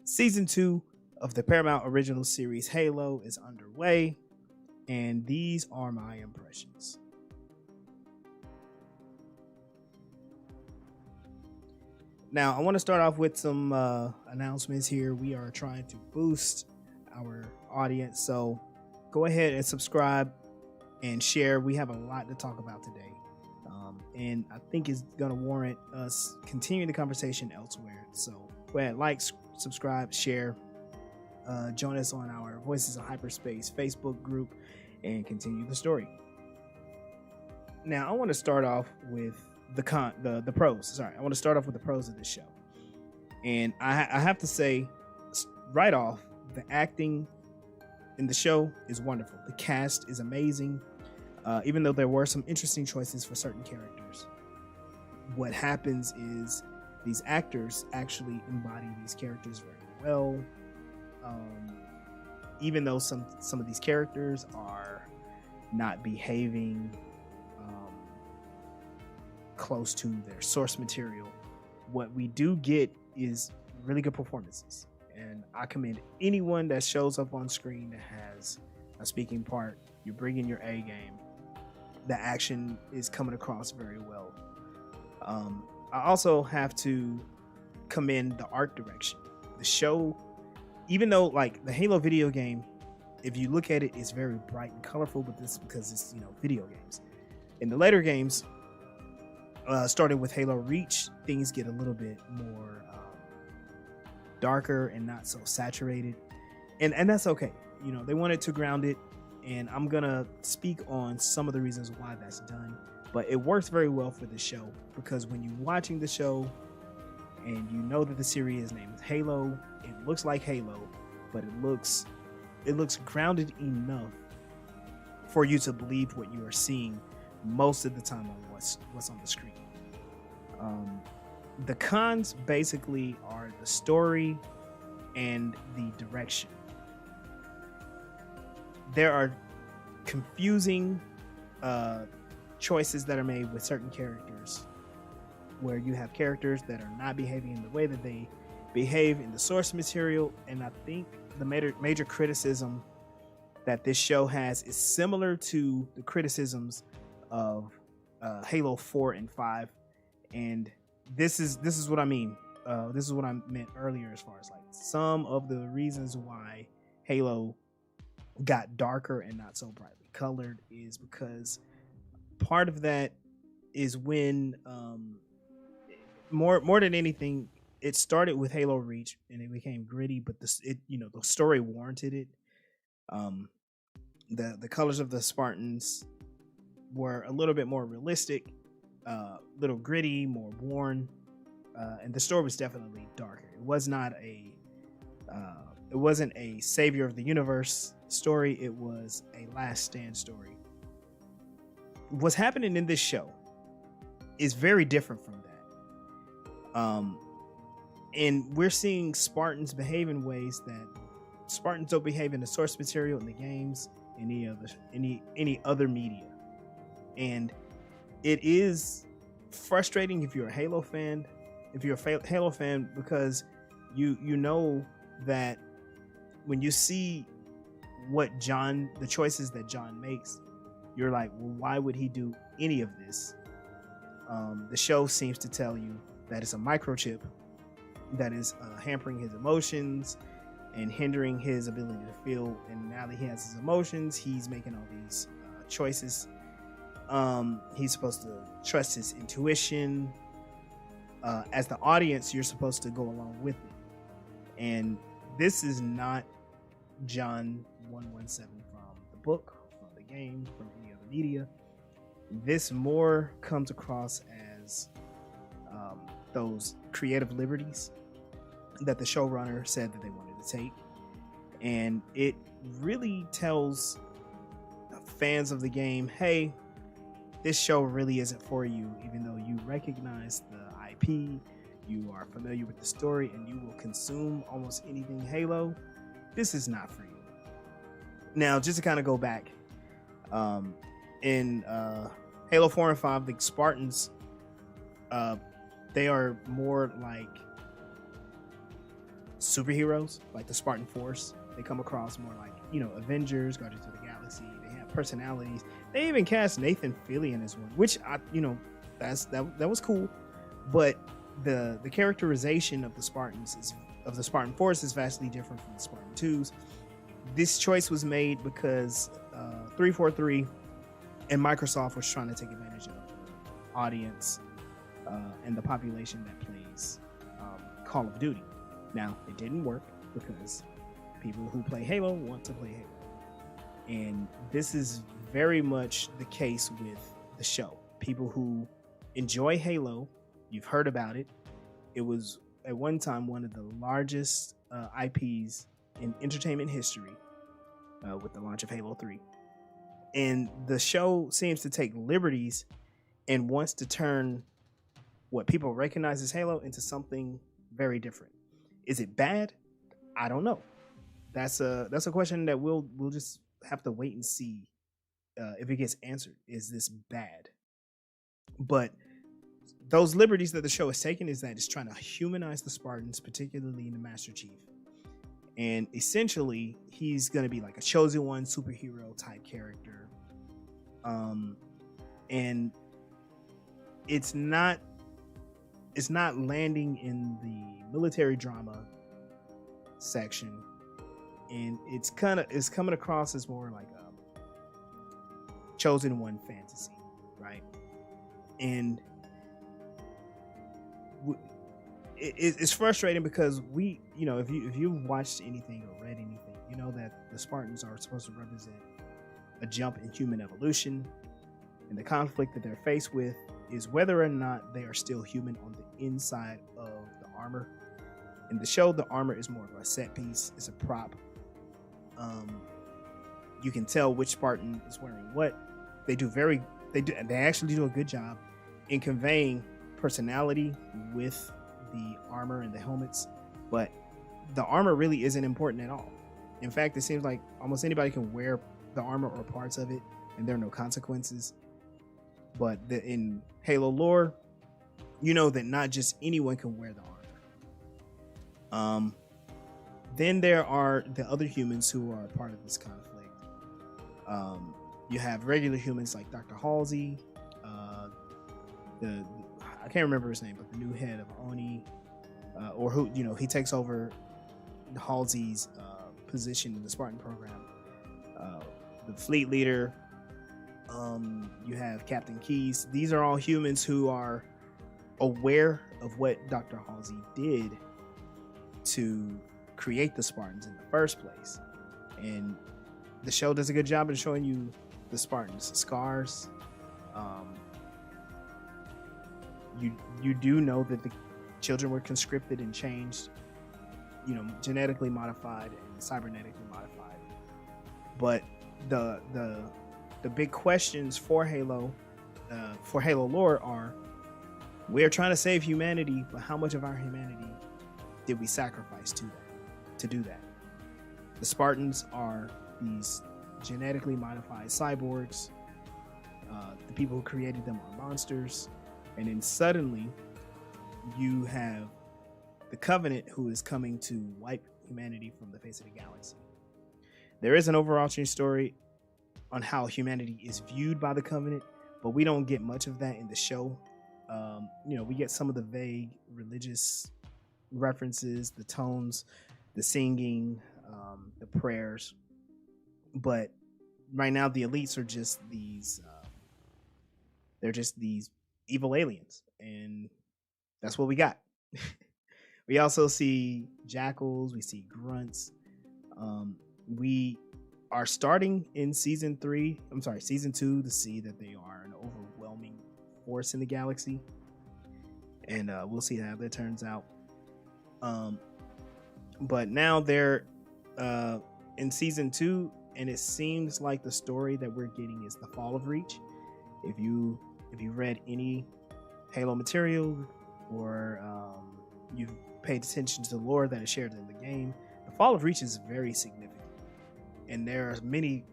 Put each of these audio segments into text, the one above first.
Season 2 of the Paramount original series Halo is underway, and these are my impressions. Now, I want to start off with some announcements here. We are trying to boost our audience, so go ahead and subscribe and share. We have a lot to talk about today, and I think it's going to warrant us continuing the conversation elsewhere. So go ahead, like, subscribe, share. Join us on our Voices of Hyperspace Facebook group and continue the story. Now, I want to start off with the pros. Sorry, I want to start off with the pros of this show. And I have to say, right off, the acting in the show is wonderful. The cast is amazing. Even though there were some interesting choices for certain characters, what happens is these actors actually embody these characters very well. Even though some of these characters are not behaving close to their source material, what we do get is really good performances. And I commend anyone that shows up on screen that has a speaking part. You're bringing your A game. The action is coming across very well. I also have to commend the art direction. The show, even though like the Halo video game, if you look at it, it's very bright and colorful, but this is because it's, video games. In the later games, starting with Halo Reach, things get a little bit more darker and not so saturated, and that's okay. They wanted to ground it, and I'm gonna speak on some of the reasons why that's done. But it works very well for the show, because when you're watching the show and you know that the series is named Halo, it looks like Halo, but it looks grounded enough for you to believe what you are seeing most of the time on what's on the screen. The cons basically are the story and the direction. There are confusing choices that are made with certain characters, where you have characters that are not behaving in the way that they behave in the source material. And I think the major criticism that this show has is similar to the criticisms of Halo 4 and 5. And this is what I mean. This is what I meant earlier, as far as like some of the reasons why Halo got darker and not so brightly colored is because part of that is when more than anything, it started with Halo Reach and it became gritty, but the story warranted it. The colors of the Spartans were a little bit more realistic, little gritty, more worn, and the story was definitely darker. It wasn't a savior of the universe story. It was a last stand story. What's happening in this show is very different from that. And we're seeing Spartans behave in ways that Spartans don't behave in the source material, in the games, any other media. And it is frustrating if you're a Halo fan, because you know that when you see the choices that John makes, you're like, well, why would he do any of this? The show seems to tell you that it's a microchip that is hampering his emotions and hindering his ability to feel. And now that he has his emotions, he's making all these choices. He's supposed to trust his intuition. As the audience, you're supposed to go along with it. And this is not John 117 from the book, from the game, from any other media. This more comes across as those creative liberties that the showrunner said that they wanted to take. And it really tells fans of the game, hey, this show really isn't for you, even though you recognize the IP, you are familiar with the story, and you will consume almost anything Halo. This is not for you. Now, just to kind of go back, in Halo 4 and 5, the Spartans, they are more like superheroes like the Spartan Force. They come across more like, Avengers, Guardians of the Galaxy. They have personalities. They even cast Nathan Fillion as one, which that was cool. But the characterization of the Spartan Force is vastly different from the Spartan 2s. This choice was made because 343 and Microsoft was trying to take advantage of the audience and the population that plays Call of Duty. Now, it didn't work because people who play Halo want to play Halo. And this is very much the case with the show. People who enjoy Halo, you've heard about it. It was at one time one of the largest IPs in entertainment history with the launch of Halo 3. And the show seems to take liberties and wants to turn what people recognize as Halo into something very different. Is it bad? I don't know. That's a question that we'll just have to wait and see if it gets answered. Is this bad? But those liberties that the show has taken is that it's trying to humanize the Spartans, particularly the Master Chief. And essentially, he's going to be like a chosen one superhero type character. And it's not landing in the military drama section. And it's coming across as more like a chosen one fantasy, right? And it's frustrating because if you've watched anything or read anything, you know that the Spartans are supposed to represent a jump in human evolution, and the conflict that they're faced with is whether or not they are still human on the inside of the armor. In the show, the armor is more of a set piece. It's a prop. You can tell which Spartan is wearing what. They actually do a good job in conveying personality with the armor and the helmets, but the armor really isn't important at all. In fact, it seems like almost anybody can wear the armor or parts of it, and there are no consequences. But in Halo lore, you know that not just anyone can wear the armor. Then there are the other humans who are a part of this conflict. You have regular humans like Dr. Halsey, I can't remember his name, but the new head of Oni, or who, he takes over Halsey's position in the Spartan program. The fleet leader, you have Captain Keyes. These are all humans who are aware of what Dr. Halsey did to create the Spartans in the first place. And the show does a good job of showing you the Spartans' scars. You do know that the children were conscripted and changed, genetically modified and cybernetically modified. But the big questions for Halo lore are: we're trying to save humanity, but how much of our humanity did we sacrifice to do that? The Spartans are these genetically modified cyborgs. The people who created them are monsters. And then suddenly you have the Covenant, who is coming to wipe humanity from the face of the galaxy. There is an overarching story on how humanity is viewed by the Covenant, but we don't get much of that in the show. We get some of the vague religious references, the tones, the singing, the prayers. But right now, the elites are just these. They're just these evil aliens, and that's what we got. We also see jackals, we see grunts. We are starting in season 2 to see that they are an overwhelming force in the galaxy, and we'll see how that turns out. But now they're in season 2, and it seems like the story that we're getting is the fall of Reach. If you read any Halo material, or you've paid attention to the lore that is shared in the game, the fall of Reach is very significant, and there are many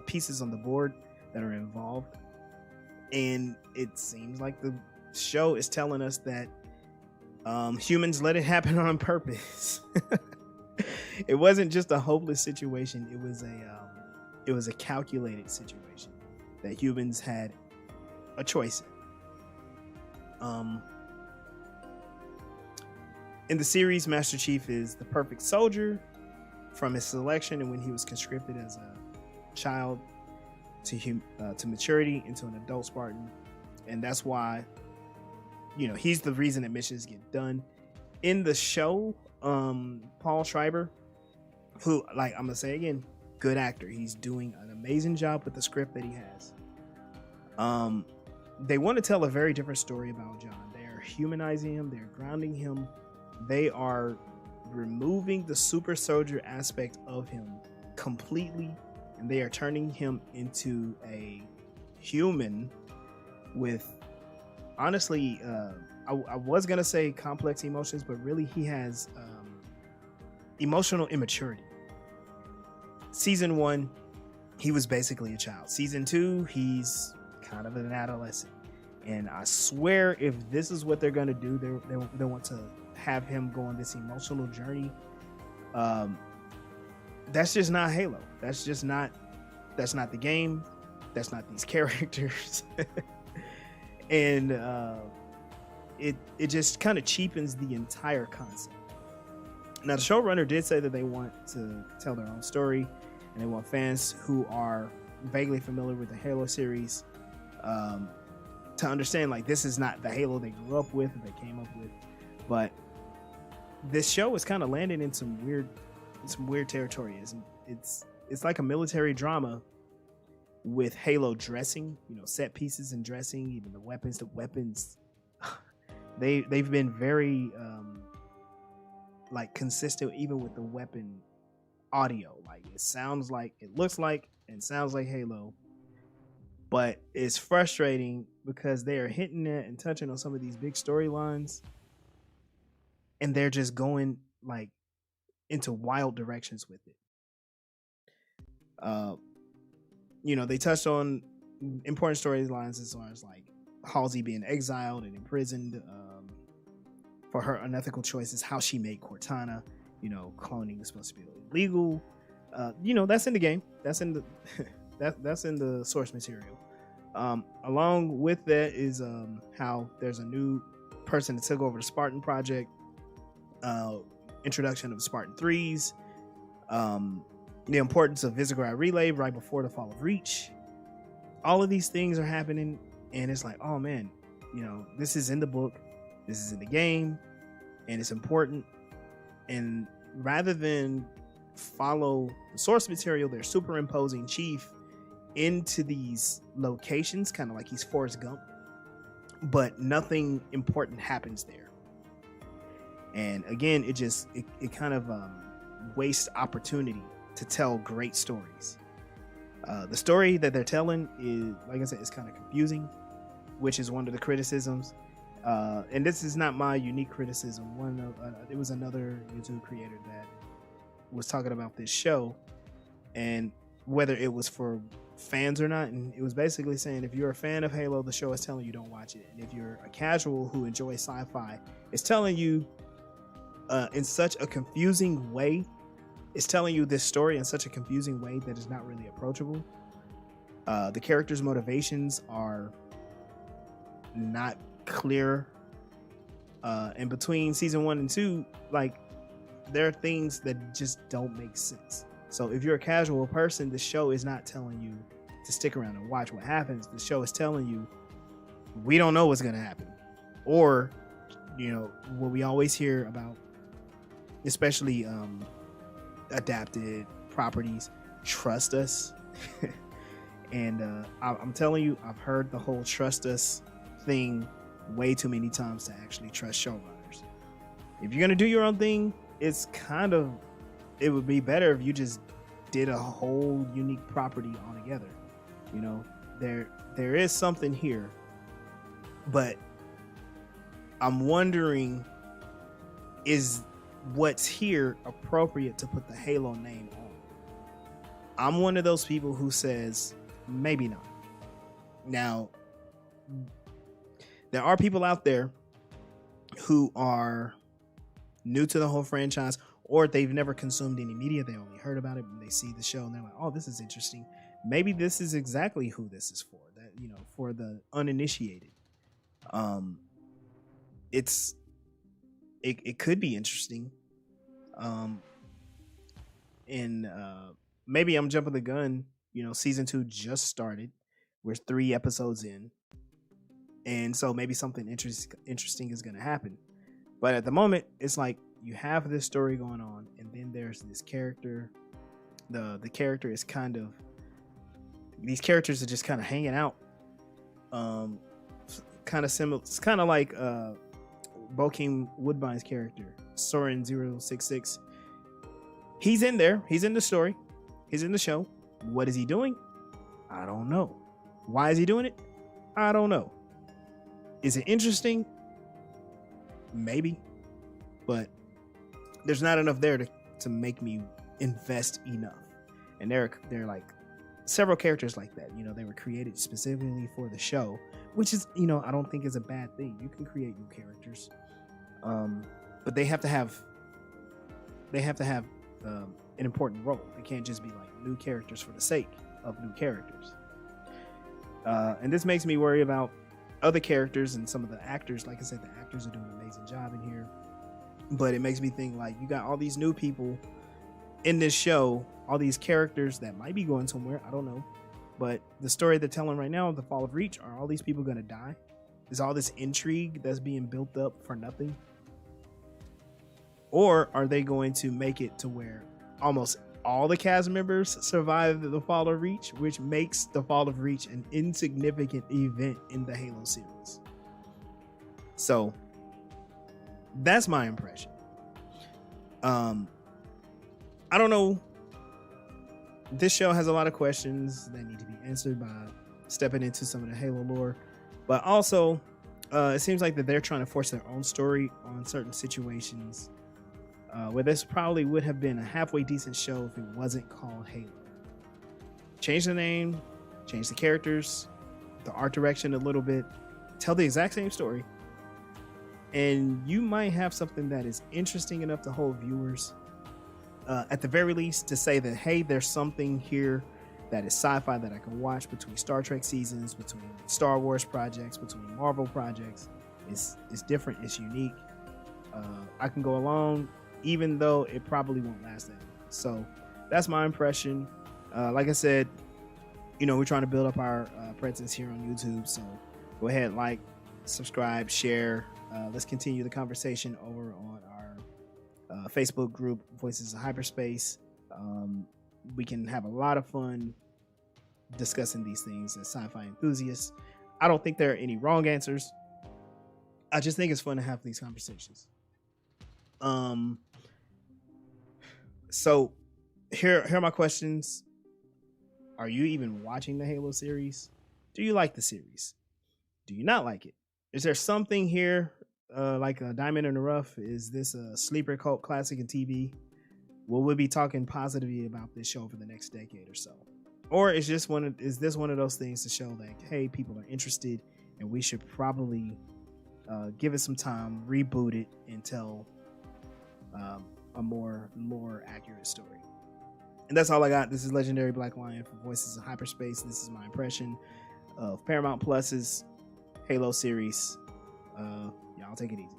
pieces on the board that are involved. And it seems like the show is telling us that Humans let it happen on purpose. It wasn't just a hopeless situation. It was a calculated situation that humans had a choice in. In the series, Master Chief is the perfect soldier from his selection and when he was conscripted as a child to maturity into an adult Spartan, and that's why, you know, he's the reason that missions get done. In the show, Paul Schreiber, who, like, I'm gonna say again, good actor. He's doing an amazing job with the script that he has. They want to tell a very different story about John. They are humanizing him. They're grounding him. They are removing the super soldier aspect of him completely, and they are turning him into a human with, honestly, I was gonna say complex emotions, but really he has emotional immaturity. Season 1, he was basically a child. Season 2, he's kind of an adolescent. And I swear, if this is what they're gonna do, they want to have him go on this emotional journey. That's just not Halo. That's not the game. That's not these characters. And it just kind of cheapens the entire concept. Now, the showrunner did say that they want to tell their own story, and they want fans who are vaguely familiar with the Halo series to understand, like, this is not the Halo they grew up with, they came up with. But this show is kind of landing in some weird territory. It's like a military drama with Halo dressing, you know, set pieces and dressing, even the weapons. They've been very like consistent, even with the weapon audio. Like, it looks like and sounds like Halo, but it's frustrating because they are hitting at and touching on some of these big storylines, and they're just going like into wild directions with it. You know, they touched on important storylines as far as like Halsey being exiled and imprisoned for her unethical choices, how she made Cortana. You know, cloning is supposed to be illegal. You know, that's in the game. That's in the that's in the source material. Along with that is how there's a new person that took over the Spartan project. Introduction of Spartan 3s. The importance of Visegrad Relay right before the fall of Reach. All of these things are happening, and it's like, oh man, you know, this is in the book, this is in the game, and it's important. And rather than follow the source material, they're superimposing Chief into these locations, kind of like he's Forrest Gump, but nothing important happens there. And again, it kind of wastes opportunity to tell great stories. The story that they're telling is, like I said, it's kind of confusing, which is one of the criticisms. And this is not my unique criticism. It was another YouTube creator that was talking about this show and whether it was for fans or not. And it was basically saying, if you're a fan of Halo, the show is telling you don't watch it. And if you're a casual who enjoys sci-fi, it's telling you in such a confusing way. It's telling you this story in such a confusing way that is not really approachable. The characters' motivations are not clear. And between season 1 and 2, like, there are things that just don't make sense. So if you're a casual person, the show is not telling you to stick around and watch what happens. The show is telling you, we don't know what's going to happen. Or, you know, what we always hear about, especially adapted properties, trust us. And I'm telling you, I've heard the whole trust us thing way too many times to actually trust showrunners. If you're gonna do your own thing, it would be better if you just did a whole unique property altogether. You know, there is something here, but I'm wondering, is what's here appropriate to put the Halo name on? I'm one of those people who says maybe not. Now, there are people out there who are new to the whole franchise, or they've never consumed any media. They only heard about it when they see the show and they're like, oh, this is interesting. Maybe this is exactly who this is for, that, you know, for the uninitiated. It could be interesting. And maybe I'm jumping the gun. You know, season 2 just started. We're 3 episodes in, and so maybe something interesting is going to happen. But at the moment, it's like you have this story going on, and then there's this character. The character is kind of, these characters are just kind of hanging out. Kind of similar. It's kind of like Bokeem Woodbine's character, Soren 066. He's in there. He's in the story. He's in the show. What is he doing? I don't know. Why is he doing it? I don't know. Is it interesting? Maybe. But there's not enough there to make me invest enough. And they're like several characters like that. You know, they were created specifically for the show, which is, you know, I don't think is a bad thing. You can create new characters. But they have to have an important role. They can't just be like new characters for the sake of new characters. And this makes me worry about other characters and some of the actors. Like I said, the actors are doing an amazing job in here. But it makes me think, like, you got all these new people in this show, all these characters that might be going somewhere. I don't know. But the story they're telling right now, the Fall of Reach, are all these people going to die? Is all this intrigue that's being built up for nothing? Or are they going to make it to where almost all the cast members survive the Fall of Reach, which makes the Fall of Reach an insignificant event in the Halo series? So that's my impression. I don't know. This show has a lot of questions that need to be answered by stepping into some of the Halo lore, but also it seems like that they're trying to force their own story on certain situations, where this probably would have been a halfway decent show if it wasn't called Halo. Change the name, change the characters, the art direction a little bit, tell the exact same story, and you might have something that is interesting enough to hold viewers, at the very least, to say that, hey, there's something here that is sci-fi that I can watch between Star Trek seasons, between Star Wars projects, between Marvel projects. It's different, it's unique. I can go along, even though it probably won't last that long. So that's my impression. Like I said, you know, we're trying to build up our presence here on YouTube. So go ahead, like, subscribe, share. Let's continue the conversation over on our Facebook group, Voices of Hyperspace. We can have a lot of fun discussing these things as sci-fi enthusiasts. I don't think there are any wrong answers. I just think it's fun to have these conversations. So here are my questions. Are you even watching the Halo series? Do you like the series? Do you not like it? Is there something here like a diamond in the rough? Is this a sleeper cult classic in TV? Will we be talking positively about this show for the next decade or so? Or is this one of those things to show that, hey, people are interested and we should probably give it some time, reboot it, and tell a more accurate story? And that's all I got. This is Legendary Black Lion for Voices of Hyperspace. This is my impression of Paramount Plus's Halo series. Y'all take it easy.